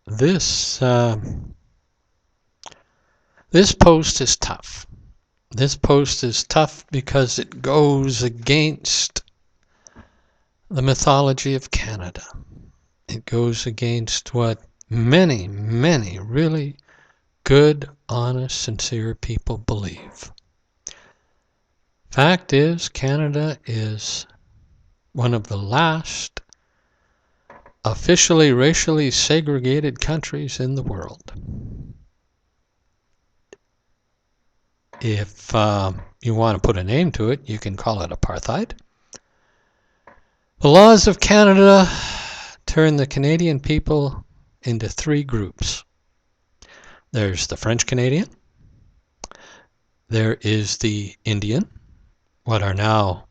This this post is tough. This post is tough because it goes against the mythology of Canada. It goes against what many, many really good, honest, sincere people believe. Fact is, Canada is one of the last officially racially segregated countries in the world. If you want to put a name to it, you can call it apartheid. The laws of Canada turn the Canadian people into three groups. There's the French Canadian, there is the Indian, what are now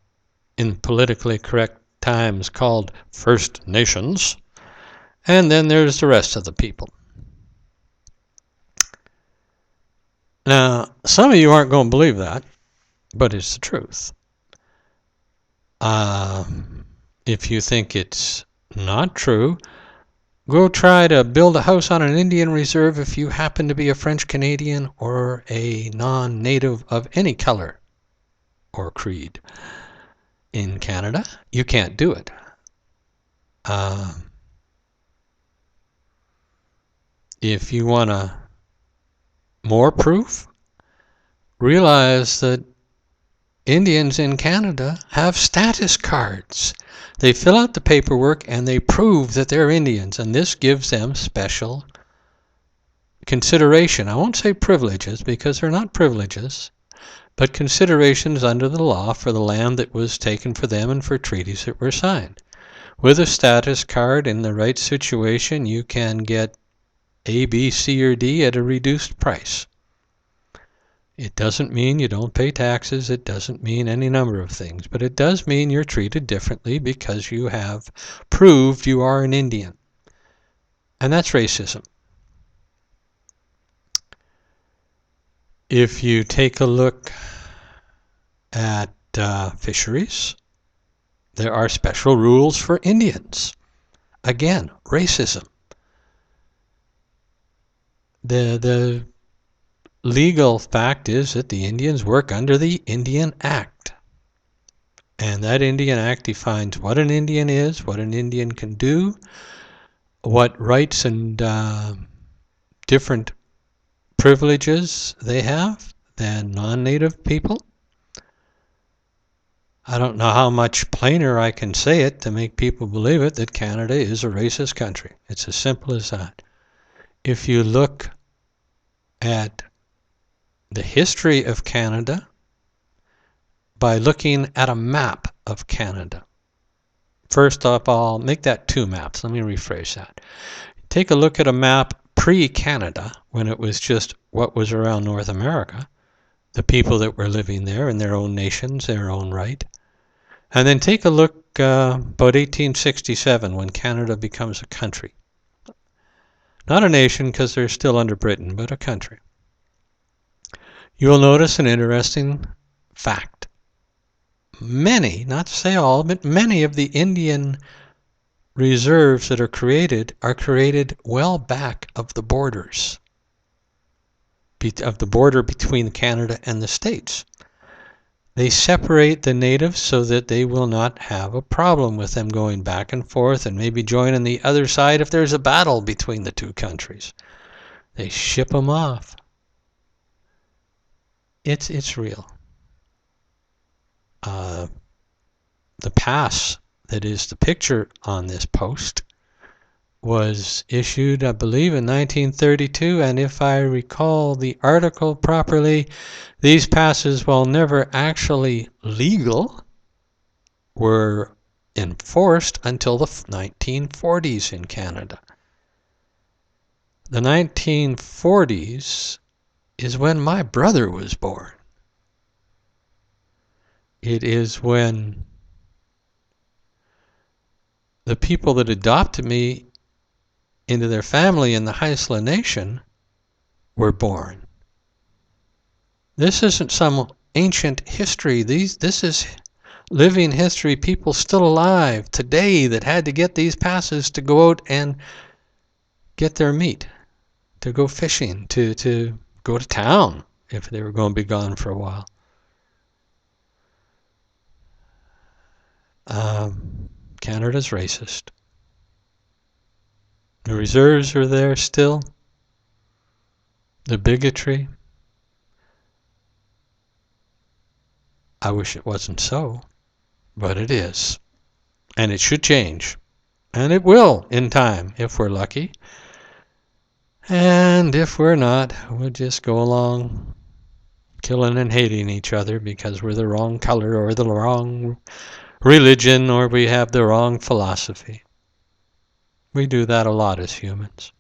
in politically correct times called First Nations, and then there's the rest of the people. Now, some of you aren't going to believe that, but it's the truth. If you think it's not true, go try to build a house on an Indian reserve if you happen to be a French Canadian or a non-native of any color or creed in Canada. You can't do it. If you want more proof, realize that Indians in Canada have status cards. They fill out the paperwork and they prove that they're Indians, and this gives them special consideration. I won't say privileges because they're not privileges, but considerations under the law for the land that was taken for them and for treaties that were signed. With a status card in the right situation, you can get A, B, C, or D at a reduced price. It doesn't mean you don't pay taxes. It doesn't mean any number of things. But it does mean you're treated differently because you have proved you are an Indian. And that's racism. If you take a look at fisheries, there are special rules for Indians. Again, racism. The legal fact is that the Indians work under the Indian Act. And that Indian Act defines what an Indian is, what an Indian can do, what rights and different privileges they have than non-native people. I don't know how much plainer I can say it to make people believe it, that Canada is a racist country. It's as simple as that. If you look at the history of Canada by looking at a map of Canada. First off, I'll make that two maps. Let me rephrase that. Take a look at a map pre-Canada, when it was just what was around North America, the people that were living there in their own nations, their own right. And then take a look about 1867, when Canada becomes a country. Not a nation, because they're still under Britain, but a country. You will notice an interesting fact. Many, not to say all, but many of the Indian reserves that are created well back of the borders, of the border between Canada and the States. They separate the natives so that they will not have a problem with them going back and forth and maybe joining the other side if there's a battle between the two countries. They ship them off. It's real. The pass that is the picture on this post was issued, I believe, in 1932, and if I recall the article properly, these passes, while never actually legal, were enforced until the 1940s in Canada. The 1940s is when my brother was born. It is when the people that adopted me into their family in the Haisla Nation were born. This isn't some ancient history. This is living history, people still alive today that had to get these passes to go out and get their meat, to go fishing, to go to town if they were going to be gone for a while. Canada's racist. The reserves are there still. The bigotry. I wish it wasn't so, but it is. And it should change. And it will in time, if we're lucky. And if we're not, we'll just go along killing and hating each other because we're the wrong color or the wrong religion or we have the wrong philosophy. We do that a lot as humans.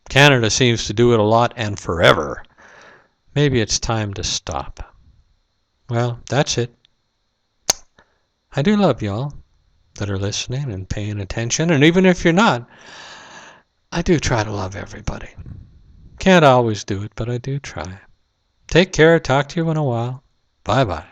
Canada seems to do it a lot and forever. Maybe it's time to stop. Well, that's it. I do love y'all that are listening and paying attention. And even if you're not, I do try to love everybody. Can't always do it, but I do try. Take care. Talk to you in a while. Bye-bye.